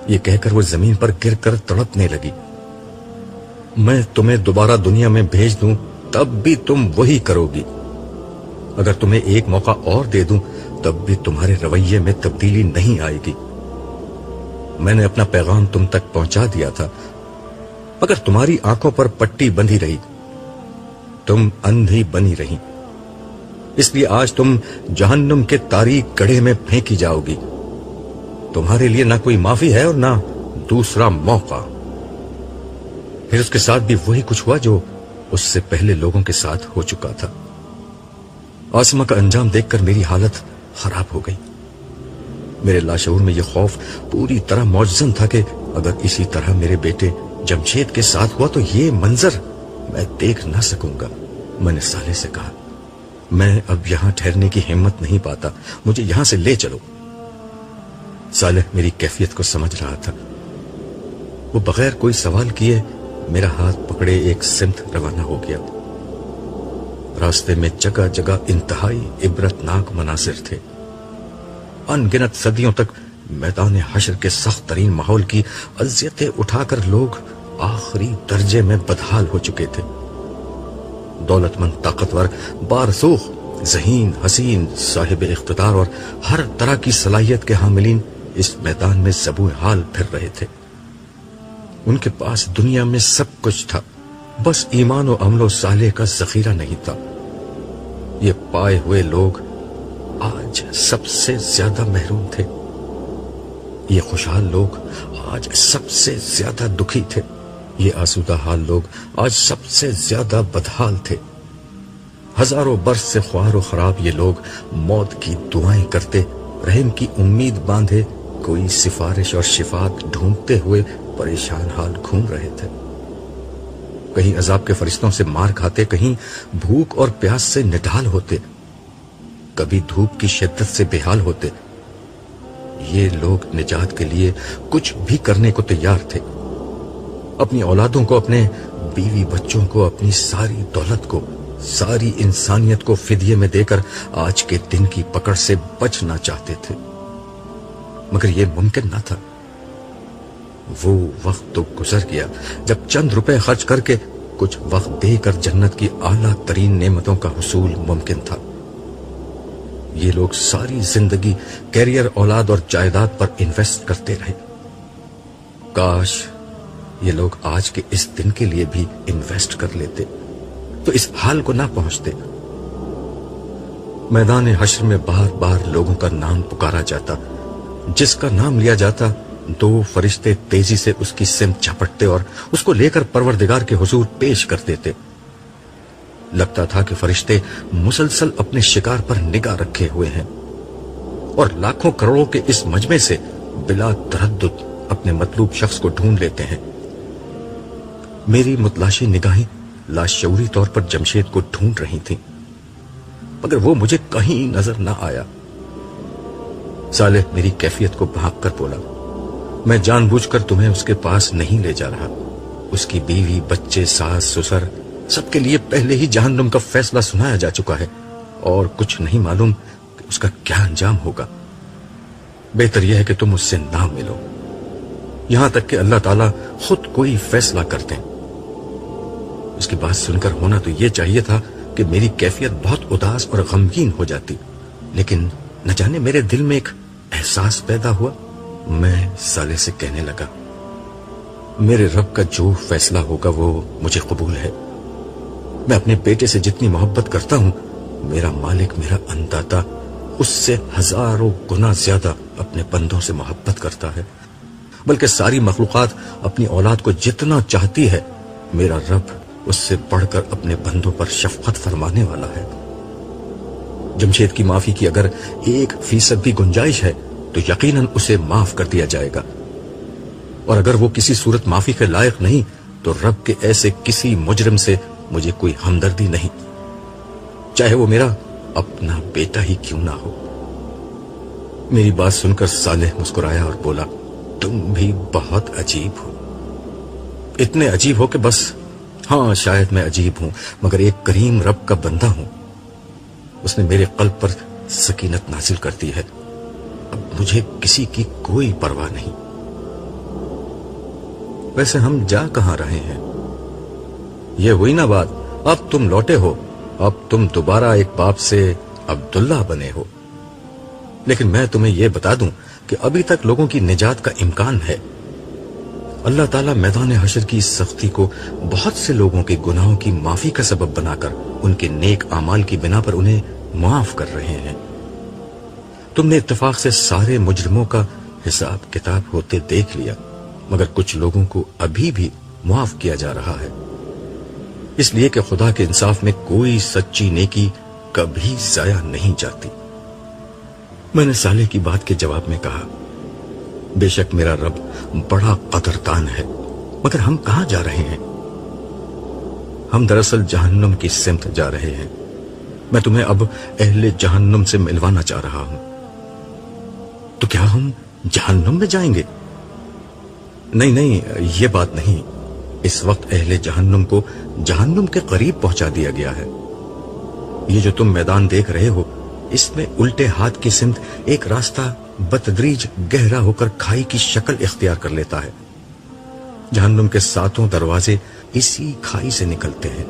یہ کہہ کر وہ زمین پر گر کر تڑپنے لگی. میں تمہیں دوبارہ دنیا میں بھیج دوں تب بھی تم وہی کرو گی. اگر تمہیں ایک موقع اور دے دوں تب بھی تمہارے رویے میں تبدیلی نہیں آئے گی. میں نے اپنا پیغام تم تک پہنچا دیا تھا، مگر تمہاری آنکھوں پر پٹی بندھی رہی، تم اندھی بنی رہی. اس لیے آج تم جہنم کے تاریک گڑھے میں پھینکی جاؤ گی. تمہارے لیے نہ کوئی معافی ہے اور نہ دوسرا موقع. پھر اس کے ساتھ بھی وہی کچھ ہوا جو اس سے پہلے لوگوں کے ساتھ ہو چکا تھا. آسما کا انجام دیکھ کر میری حالت خراب ہو گئی. میرے لاشعور میں یہ خوف پوری طرح معجزن تھا کہ اگر اسی طرح میرے بیٹے جمشید کے ساتھ ہوا تو یہ منظر میں دیکھ نہ سکوں گا. میں نے صالح سے کہا میں اب یہاں ٹھہرنے کی ہمت نہیں پاتا, مجھے یہاں سے لے چلو. صالح میری کیفیت کو سمجھ رہا تھا. وہ بغیر کوئی سوال کیے میرا ہاتھ پکڑے ایک سمت روانہ ہو گیا. راستے میں جگہ جگہ انتہائی عبرتناک مناظر تھے. ان گنت صدیوں تک میدان حشر کے سخت ترین ماحول کی اذیتیں اٹھا کر لوگ آخری درجے میں بدحال ہو چکے تھے. دولت مند, طاقتور, بارسوخ, ذہین, حسین, صاحب اقتدار اور ہر طرح کی صلاحیت کے حاملین اس میدان میں زبون حال پھر رہے تھے. ان کے پاس دنیا میں سب کچھ تھا, بس ایمان و عمل و صالح کا ذخیرہ نہیں تھا. یہ پائے ہوئے لوگ آج سب سے زیادہ محروم تھے. یہ خوشحال لوگ آج سب سے زیادہ دکھی تھے. یہ آسودہ حال لوگ آج سب سے زیادہ بدحال تھے. ہزاروں برس سے خوار و خراب یہ لوگ موت کی دعائیں کرتے, رحم کی امید باندھے, کوئی سفارش اور شفاعت ڈھونڈتے ہوئے پریشان حال گھوم رہے تھے. کہیں عذاب کے فرشتوں سے مار کھاتے, کہیں بھوک اور پیاس سے نڈھال ہوتے, کبھی دھوپ کی شدت سے بے حال ہوتے. یہ لوگ نجات کے لیے کچھ بھی کرنے کو تیار تھے. اپنی اولادوں کو, اپنے بیوی بچوں کو, اپنی ساری دولت کو, ساری انسانیت کو فدیے میں دے کر آج کے دن کی پکڑ سے بچنا چاہتے تھے. مگر یہ ممکن نہ تھا. وہ وقت تو گزر گیا جب چند روپے خرچ کر کے کچھ وقت دے کر جنت کی اعلیٰ ترین نعمتوں کا حصول ممکن تھا. یہ لوگ ساری زندگی کیریئر, اولاد اور جائیداد پر انویسٹ کرتے رہے. کاش یہ لوگ آج کے اس دن کے لیے بھی انویسٹ کر لیتے تو اس حال کو نہ پہنچتے. میدان حشر میں بار بار لوگوں کا نام پکارا جاتا. جس کا نام لیا جاتا 2 فرشتے تیزی سے اس کی سمت جھپٹتے اور اس کو لے کر پروردگار کے حضور پیش کر دیتے. لگتا تھا کہ فرشتے مسلسل اپنے شکار پر نگاہ رکھے ہوئے ہیں اور لاکھوں کروڑوں کے اس مجمع سے بلا تردد اپنے مطلوب شخص کو ڈھونڈ لیتے ہیں. میری متلاشی نگاہیں لاشعوری طور پر جمشید کو ڈھونڈ رہی تھیں, مگر وہ مجھے کہیں نظر نہ آیا. صالح میری کیفیت کو بھانپ کر بولا میں جان بوجھ کر تمہیں اس کے پاس نہیں لے جا رہا. اس کی بیوی, بچے, ساس, سسر سب کے لیے پہلے ہی جہنم کا فیصلہ سنایا جا چکا ہے اور کچھ نہیں معلوم کہ اس کا کیا انجام ہوگا. بہتر یہ ہے کہ تم اس سے نہ ملو یہاں تک کہ اللہ تعالیٰ خود کوئی فیصلہ کر دیں. اس کی بات سن کر ہونا تو یہ چاہیے تھا کہ میری کیفیت بہت اداس اور غمگین ہو جاتی, لیکن نہ جانے میرے دل میں ایک احساس پیدا ہوا. میں صالح سے کہنے لگا میرے رب کا جو فیصلہ ہوگا وہ مجھے قبول ہے. میں اپنے بیٹے سے جتنی محبت کرتا ہوں, میرا مالک, میرا انداتا اس سے ہزاروں گنا زیادہ اپنے بندوں سے محبت کرتا ہے. بلکہ ساری مخلوقات اپنی اولاد کو جتنا چاہتی ہے, میرا رب اس سے بڑھ کر اپنے بندوں پر شفقت فرمانے والا ہے. جمشید کی معافی کی اگر 1% بھی گنجائش ہے تو یقیناً اسے معاف کر دیا جائے گا, اور اگر وہ کسی صورت معافی کے لائق نہیں تو رب کے ایسے کسی مجرم سے مجھے کوئی ہمدردی نہیں, چاہے وہ میرا اپنا بیٹا ہی کیوں نہ ہو. میری بات سن کر صالح مسکرایا اور بولا تم بھی بہت عجیب ہو. اتنے عجیب ہو کہ بس, ہاں شاید میں عجیب ہوں مگر ایک کریم رب کا بندہ ہوں. اس نے میرے قلب پر سکینت نازل کر دی ہے. اب مجھے کسی کی کوئی پرواہ نہیں. ویسے ہم جا کہاں رہے ہیں؟ یہ ہوئی نا بات, اب تم لوٹے ہو, اب تم دوبارہ ایک باپ سے عبداللہ بنے ہو. لیکن میں تمہیں یہ بتا دوں کہ ابھی تک لوگوں کی نجات کا امکان ہے. اللہ تعالیٰ میدان حشر کی اس سختی کو بہت سے لوگوں کے گناہوں کی معافی کا سبب بنا کر ان کے نیک اعمال کی بنا پر انہیں معاف کر رہے ہیں. تم نے اتفاق سے سارے مجرموں کا حساب کتاب ہوتے دیکھ لیا, مگر کچھ لوگوں کو ابھی بھی معاف کیا جا رہا ہے, اس لیے کہ خدا کے انصاف میں کوئی سچی نیکی کبھی ضائع نہیں جاتی۔ میں نے صالح کی بات کے جواب میں کہا، بے شک میرا رب بڑا قدردان ہے، مگر ہم کہاں جا رہے ہیں؟ ہم دراصل جہنم کی سمت جا رہے ہیں۔ میں تمہیں اب اہل جہنم سے ملوانا چاہ رہا ہوں۔ تو کیا ہم جہنم میں جائیں گے؟ نہیں، یہ بات نہیں۔ اس وقت اہل جہنم کو جہنم کے قریب پہنچا دیا گیا ہے۔ یہ جو تم میدان دیکھ رہے ہو، اس میں الٹے ہاتھ کی سمت ایک راستہ بتدریج گہرا ہو کر کھائی کی شکل اختیار کر لیتا ہے۔ جہنم کے 7 دروازے اسی کھائی سے نکلتے ہیں۔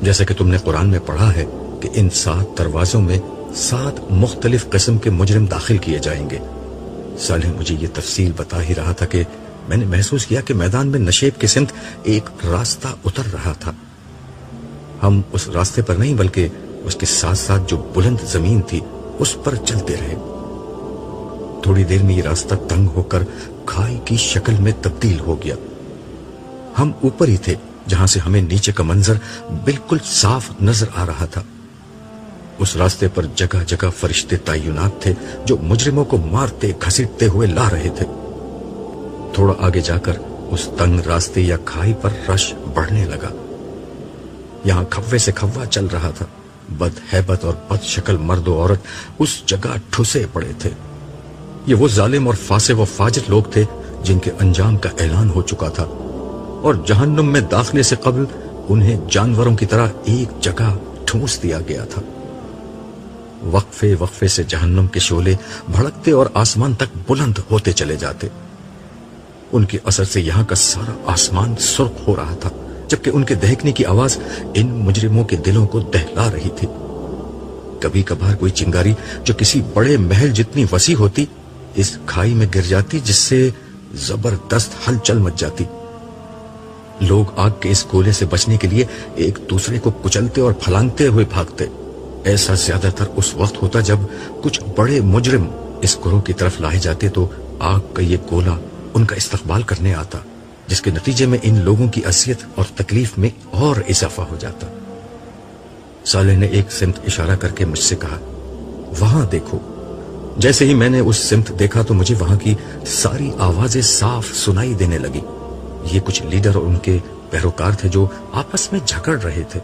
جیسا کہ تم نے قرآن میں پڑھا ہے کہ ان 7 دروازوں میں 7 مختلف قسم کے مجرم داخل کیے جائیں گے۔ صالح مجھے یہ تفصیل بتا ہی رہا تھا کہ میں نے محسوس کیا کہ میدان میں نشیب کی سمت ایک راستہ اتر رہا تھا۔ ہم اس راستے پر نہیں بلکہ اس کے ساتھ ساتھ جو بلند زمین تھی اس پر چلتے رہے۔ تھوڑی دیر میں یہ راستہ تنگ ہو کر کھائی کی شکل میں تبدیل ہو گیا۔ ہم اوپر ہی تھے جہاں سے ہمیں نیچے کا منظر بالکل صاف نظر آ رہا تھا۔ اس راستے پر جگہ جگہ فرشتے تعینات تھے جو مجرموں کو مارتے گھسیٹتے ہوئے لا رہے تھے۔ تھوڑا آگے جا کر اس تنگ راستے یا کھائی پر رش بڑھنے لگا۔ یہاں کھوے سے کھوا چل رہا تھا۔ بد ہیبت اور بد شکل مرد و عورت اس جگہ ٹھسے پڑے تھے۔ یہ وہ ظالم اور فاسق و فاجر لوگ تھے جن کے انجام کا اعلان ہو چکا تھا، اور جہنم میں داخلے سے قبل انہیں جانوروں کی طرح ایک جگہ ٹھونس دیا گیا تھا۔ وقفے وقفے سے جہنم کے شعلے بھڑکتے اور آسمان تک بلند ہوتے چلے جاتے۔ ان کے اثر سے یہاں کا سارا آسمان سرخ ہو رہا تھا، جبکہ ان کے دہکنے کی آواز ان مجرموں کے دلوں کو دہلا رہی تھی۔ کبھی کبھار کوئی چنگاری جو کسی بڑے محل جتنی وسیع ہوتی اس کھائی میں گر جاتی، جس سے زبردست ہلچل مچ جاتی۔ لوگ آگ کے اس گولے سے بچنے کے لیے ایک دوسرے کو کچلتے اور پھلانگتے ہوئے بھاگتے۔ ایسا زیادہ تر اس وقت ہوتا جب کچھ بڑے مجرم اس گروہ کی طرف لائے جاتے تو آگ کا یہ گولا ان کا استقبال کرنے آتا، جس کے نتیجے میں ان لوگوں کی اذیت اور تکلیف میں اور اضافہ ہو جاتا۔ صالح نے ایک سمت اشارہ کر کے مجھ سے کہا، وہاں دیکھو۔ جیسے ہی میں نے اس سمت دیکھا تو مجھے وہاں کی ساری آوازیں صاف سنائی دینے لگی۔ یہ کچھ لیڈر اور ان کے پیروکار تھے جو آپس میں جھگڑ رہے تھے۔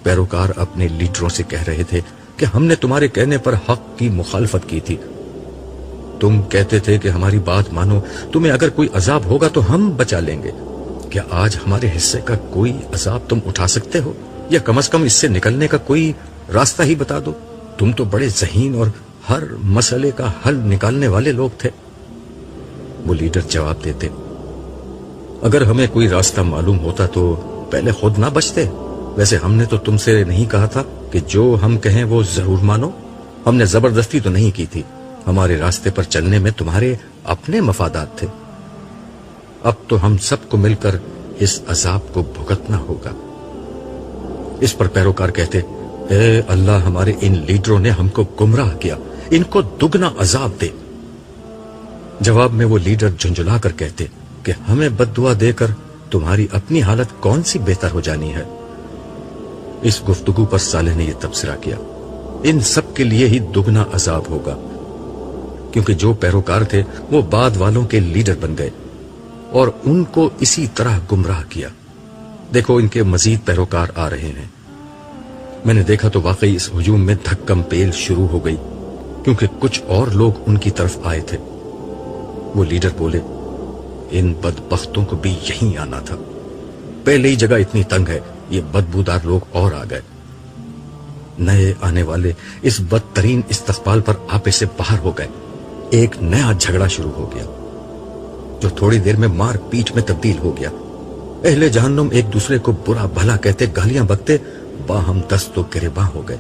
پیروکار اپنے لیڈروں سے کہہ رہے تھے کہ ہم نے تمہارے کہنے پر حق کی مخالفت کی تھی۔ تم کہتے تھے کہ ہماری بات مانو، تمہیں اگر کوئی عذاب ہوگا تو ہم بچا لیں گے۔ کیا آج ہمارے حصے کا کوئی عذاب تم اٹھا سکتے ہو، یا کم از کم اس سے نکلنے کا کوئی راستہ ہی بتا دو؟ تم تو بڑے ذہین اور ہر مسئلے کا حل نکالنے والے لوگ تھے۔ وہ لیڈر جواب دیتے، اگر ہمیں کوئی راستہ معلوم ہوتا تو پہلے خود نہ بچتے۔ ویسے ہم نے تو تم سے نہیں کہا تھا کہ جو ہم کہیں وہ ضرور مانو۔ ہم نے زبردستی تو نہیں کی تھی۔ ہمارے راستے پر چلنے میں تمہارے اپنے مفادات تھے۔ اب تو ہم سب کو مل کر اس عذاب کو بھگتنا ہوگا۔ اس پر پیروکار کہتے، اے اللہ، ہمارے ان لیڈروں نے ہم کو گمراہ کیا، ان کو دگنا عذاب دے۔ جواب میں وہ لیڈر جھنجھلا کر کہتے کہ ہمیں بد دعا دے کر تمہاری اپنی حالت کون سی بہتر ہو جانی ہے۔ اس گفتگو پر صالح نے یہ تبصرہ کیا، ان سب کے لیے ہی دگنا عذاب ہوگا، کیونکہ جو پیروکار تھے وہ بعد والوں کے لیڈر بن گئے اور ان کو اسی طرح گمراہ کیا۔ دیکھو ان کے مزید پیروکار آ رہے ہیں۔ میں نے دیکھا تو واقعی اس ہجوم میں دھکم پیل شروع ہو گئی، کیونکہ کچھ اور لوگ ان کی طرف آئے تھے۔ وہ لیڈر بولے، ان بدبختوں کو بھی یہیں آنا تھا، پہلے ہی جگہ اتنی تنگ ہے، یہ بدبودار لوگ اور آ گئے۔ نئے آنے والے اس بدترین استقبال پر آپے سے باہر ہو گئے۔ ایک نیا جھگڑا شروع ہو گیا جو تھوڑی دیر میں مار پیٹ میں تبدیل ہو گیا۔ اہل جہنم ایک دوسرے کو برا بھلا کہتے، گالیاں بکتے، باہم دست و گریباں ہو گئے۔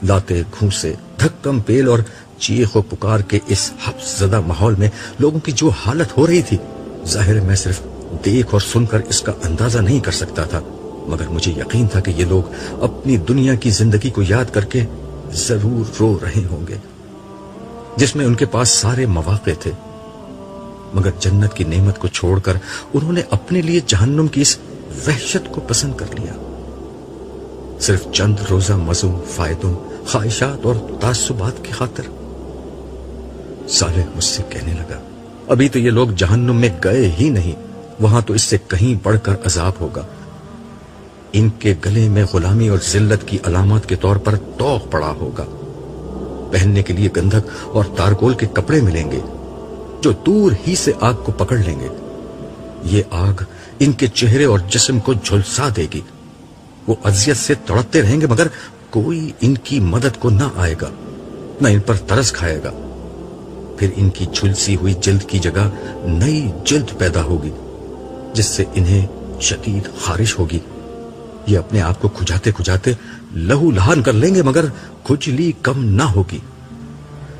لاتے گھونسے، دھکم پیل اور چیخ و پکار کے اس حبس زدہ ماحول میں لوگوں کی جو حالت ہو رہی تھی، ظاہر میں صرف دیکھ اور سن کر اس کا اندازہ نہیں کر سکتا تھا، مگر مجھے یقین تھا کہ یہ لوگ اپنی دنیا کی زندگی کو یاد کر کے ضرور رو رہے ہوں گے، جس میں ان کے پاس سارے مواقع تھے، مگر جنت کی نعمت کو چھوڑ کر انہوں نے اپنے لیے جہنم کی اس وحشت کو پسند کر لیا۔ صرف چند روزہ مزوں، فائدوں، خواہشات اور تعصبات کی خاطر؟ صالح مجھ سے کہنے لگا، ابھی تو یہ لوگ جہنم میں گئے ہی نہیں، وہاں تو اس سے کہیں بڑھ کر عذاب ہوگا۔ ان کے گلے میں غلامی اور ذلت کی علامات کے طور پر طوق پڑا ہوگا، پہننے کے لیے گندھک اور تارکول کے کپڑے ملیں گے جو دور ہی سے آگ کو پکڑ لیں گے۔ یہ آگ ان کے چہرے اور جسم کو جھلسا دے گی، وہ اذیت سے تڑپتے رہیں گے مگر کوئی ان کی مدد کو نہ آئے گا، نہ ان پر ترس کھائے گا۔ پھر ان کی جھلسی ہوئی جلد کی جگہ نئی جلد پیدا ہوگی جس سے انہیں شدید خارش ہوگی۔ یہ اپنے آپ کو کھجاتے کھجاتے لہو لہان کر لیں گے مگر کھجلی کم نہ ہوگی۔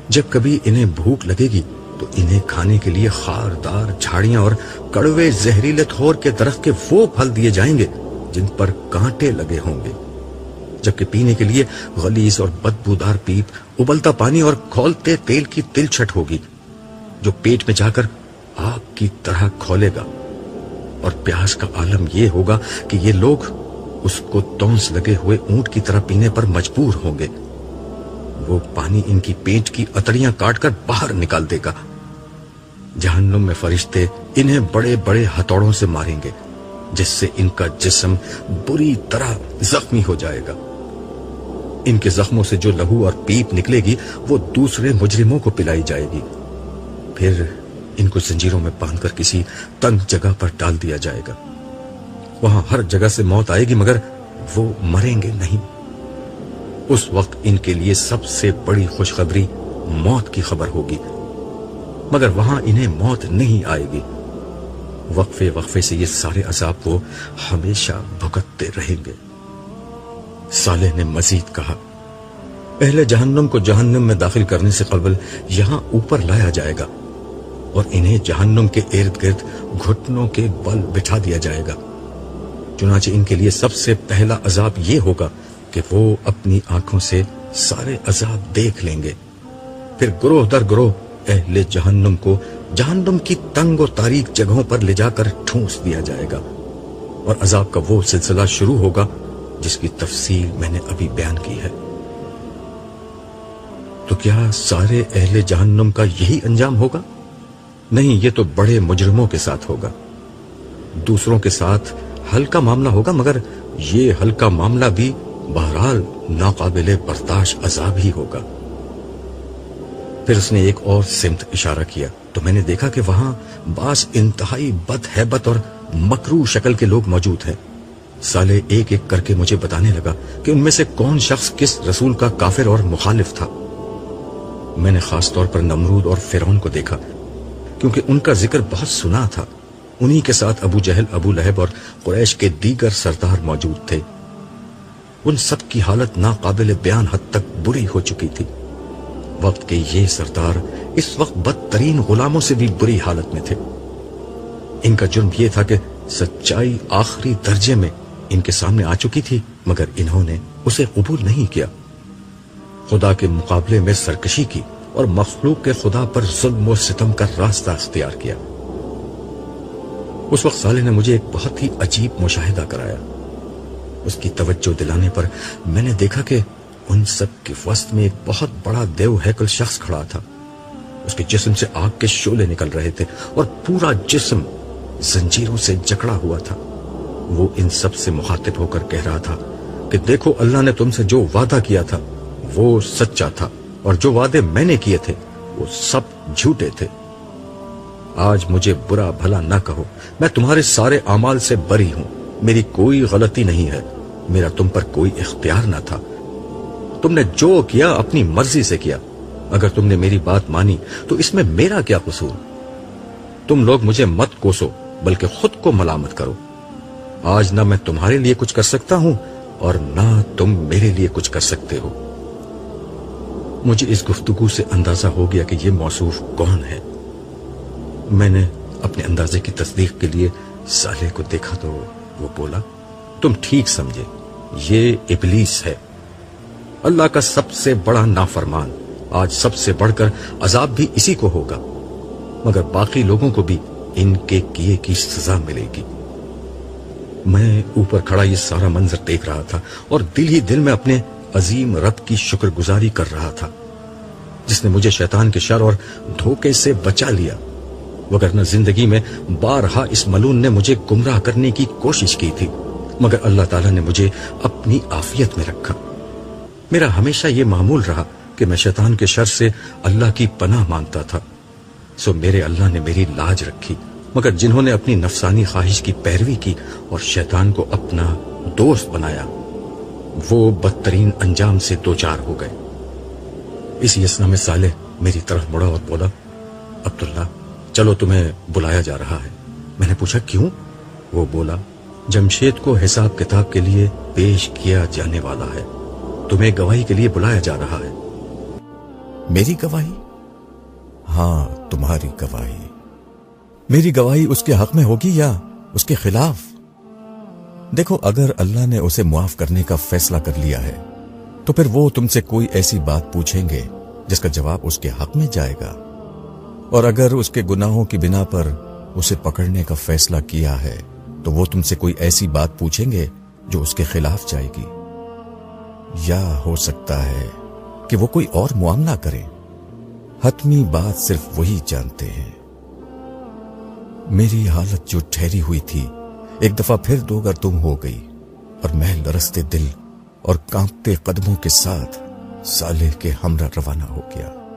جب کبھی انہیں بھوک لگے گی تو انہیں کھانے کے لیے خاردار جھاڑیاں اور کڑوے زہریلے تھور کے درخت کے وہ پھل دیے جائیں گے جن پر کانٹے لگے ہوں گے، جبکہ پینے کے لیے غلیظ اور بدبودار پیپ، ابلتا پانی اور کھولتے تیل کی تلچھٹ ہوگی جو پیٹ میں جا کر آگ کی طرح کھولے گا۔ اور پیاس کا عالم یہ ہوگا کہ یہ لوگ اس کو تونس لگے ہوئے اونٹ کی طرح پینے پر مجبور ہوں گے۔ وہ پانی ان کی پیٹ کی اتڑیاں کاٹ کر باہر نکال دے گا۔ جہنم میں فرشتے انہیں بڑے بڑے ہتھوڑوں سے ماریں گے جس سے ان کا جسم بری طرح زخمی ہو جائے گا۔ ان کے زخموں سے جو لہو اور پیپ نکلے گی وہ دوسرے مجرموں کو پلائی جائے گی۔ پھر ان کو زنجیروں میں باندھ کر کسی تنگ جگہ پر ڈال دیا جائے گا۔ وہاں ہر جگہ سے موت آئے گی مگر وہ مریں گے نہیں۔ اس وقت ان کے لیے سب سے بڑی خوشخبری موت کی خبر ہوگی، مگر وہاں انہیں موت نہیں آئے گی۔ وقفے وقفے سے یہ سارے عذاب وہ ہمیشہ بھگتتے رہیں گے۔ صالح نے مزید کہا، اہل جہنم کو جہنم میں داخل کرنے سے قبل یہاں اوپر لایا جائے گا اور انہیں جہنم کے ارد گرد گھٹنوں کے بل بٹھا دیا جائے گا۔ چنانچہ ان کے لیے سب سے پہلا عذاب یہ ہوگا کہ وہ اپنی آنکھوں سے سارے عذاب دیکھ لیں گے۔ پھر گروہ در گروہ اہل جہنم کو جہنم کی تنگ و تاریک جگہوں پر لے جا کر ٹھونس دیا جائے گا، اور عذاب کا وہ سلسلہ شروع ہوگا جس کی تفصیل میں نے ابھی بیان کی ہے۔ تو کیا سارے اہل جہنم کا یہی انجام ہوگا؟ نہیں، یہ تو بڑے مجرموں کے ساتھ ہوگا۔ دوسروں کے ساتھ ہلکا معاملہ ہوگا مگر یہ ہلکا معاملہ بھی بہرحال ناقابل برداشت عذاب ہی ہوگا۔ پھر اس نے ایک اور سمت اشارہ کیا تو میں نے دیکھا کہ وہاں بعض انتہائی بد ہیبت اور مکروہ شکل کے لوگ موجود ہیں۔ صالح ایک ایک کر کے مجھے بتانے لگا کہ ان میں سے کون شخص کس رسول کا کافر اور مخالف تھا۔ میں نے خاص طور پر نمرود اور فرعون کو دیکھا کیونکہ ان کا ذکر بہت سنا تھا۔ انہی کے ساتھ ابو جہل، ابو لہب اور قریش کے دیگر سردار موجود تھے۔ ان سب کی حالت ناقابل بیان حد تک بری ہو چکی تھی۔ وقت کے یہ سردار اس وقت بدترین غلاموں سے بھی بری حالت میں تھے۔ ان کا جرم یہ تھا کہ سچائی آخری درجے میں ان کے سامنے آ چکی تھی مگر انہوں نے اسے قبول نہیں کیا۔ خدا کے مقابلے میں سرکشی کی اور مخلوق کے خدا پر ظلم و ستم کا راستہ اختیار کیا۔ اس وقت صالح نے مجھے ایک بہت ہی عجیب مشاہدہ کرایا۔ اس کی توجہ دلانے پر میں نے دیکھا کہ ان سب کے وسط میں ایک بہت بڑا دیو ہیکل شخص کھڑا تھا۔ اس کے جسم سے آگ کے شعلے نکل رہے تھے اور پورا جسم زنجیروں سے جکڑا ہوا تھا۔ وہ ان سب سے مخاطب ہو کر کہہ رہا تھا کہ دیکھو، اللہ نے تم سے جو وعدہ کیا تھا وہ سچا تھا، اور جو وعدے میں نے کیے تھے وہ سب جھوٹے تھے۔ آج مجھے برا بھلا نہ کہو، میں تمہارے سارے اعمال سے بری ہوں، میری کوئی غلطی نہیں ہے، میرا تم پر کوئی اختیار نہ تھا، تم نے جو کیا اپنی مرضی سے کیا، اگر تم نے میری بات مانی تو اس میں میرا کیا قصور؟ تم لوگ مجھے مت کوسو بلکہ خود کو ملامت کرو۔ آج نہ میں تمہارے لیے کچھ کر سکتا ہوں اور نہ تم میرے لیے کچھ کر سکتے ہو۔ مجھے اس گفتگو سے اندازہ ہو گیا کہ یہ موصوف کون ہے۔ میں نے اپنے اندازے کی تصدیق کے لیے صالح کو دیکھا تو وہ بولا، تم ٹھیک سمجھے، یہ ابلیس ہے، اللہ کا سب سے بڑا نافرمان۔ آج سب سے بڑھ کر عذاب بھی اسی کو ہوگا، مگر باقی لوگوں کو بھی ان کے کیے کی سزا ملے گی۔ میں اوپر کھڑا یہ سارا منظر دیکھ رہا تھا اور دل ہی دل میں اپنے عظیم رب کی شکر گزاری کر رہا تھا جس نے مجھے شیطان کے شر اور دھوکے سے بچا لیا، وگرنہ زندگی میں بارہا اس ملون نے مجھے گمراہ کرنے کی کوشش کی تھی، مگر اللہ تعالیٰ نے مجھے اپنی عافیت میں رکھا۔ میرا ہمیشہ یہ معمول رہا کہ میں شیطان کے شر سے اللہ کی پناہ مانگتا تھا، سو میرے اللہ نے میری لاج رکھی، مگر جنہوں نے اپنی نفسانی خواہش کی پیروی کی اور شیطان کو اپنا دوست بنایا وہ بدترین انجام سے دوچار ہو گئے۔ اسی اسنا میں صالح میری طرف مڑا اور بولا، عبداللہ چلو تمہیں بلایا جا رہا ہے۔ میں نے پوچھا کیوں؟ وہ بولا، جمشید کو حساب کتاب کے لیے پیش کیا جانے والا ہے، تمہیں گواہی کے لیے بلایا جا رہا ہے۔ میری گواہی؟ ہاں تمہاری گواہی۔ میری گواہی اس کے حق میں ہوگی یا اس کے خلاف؟ دیکھو، اگر اللہ نے اسے معاف کرنے کا فیصلہ کر لیا ہے تو پھر وہ تم سے کوئی ایسی بات پوچھیں گے جس کا جواب اس کے حق میں جائے گا، اور اگر اس کے گناہوں کی بنا پر اسے پکڑنے کا فیصلہ کیا ہے تو وہ تم سے کوئی ایسی بات پوچھیں گے جو اس کے خلاف جائے گی، یا ہو سکتا ہے کہ وہ کوئی اور معاملہ کریں۔ حتمی بات صرف وہی جانتے ہیں۔ میری حالت جو ٹھہری ہوئی تھی ایک دفعہ پھر دو گردم ہو گئی، اور میں لرزتے دل اور کانپتے قدموں کے ساتھ صالح کے ہمراہ روانہ ہو گیا۔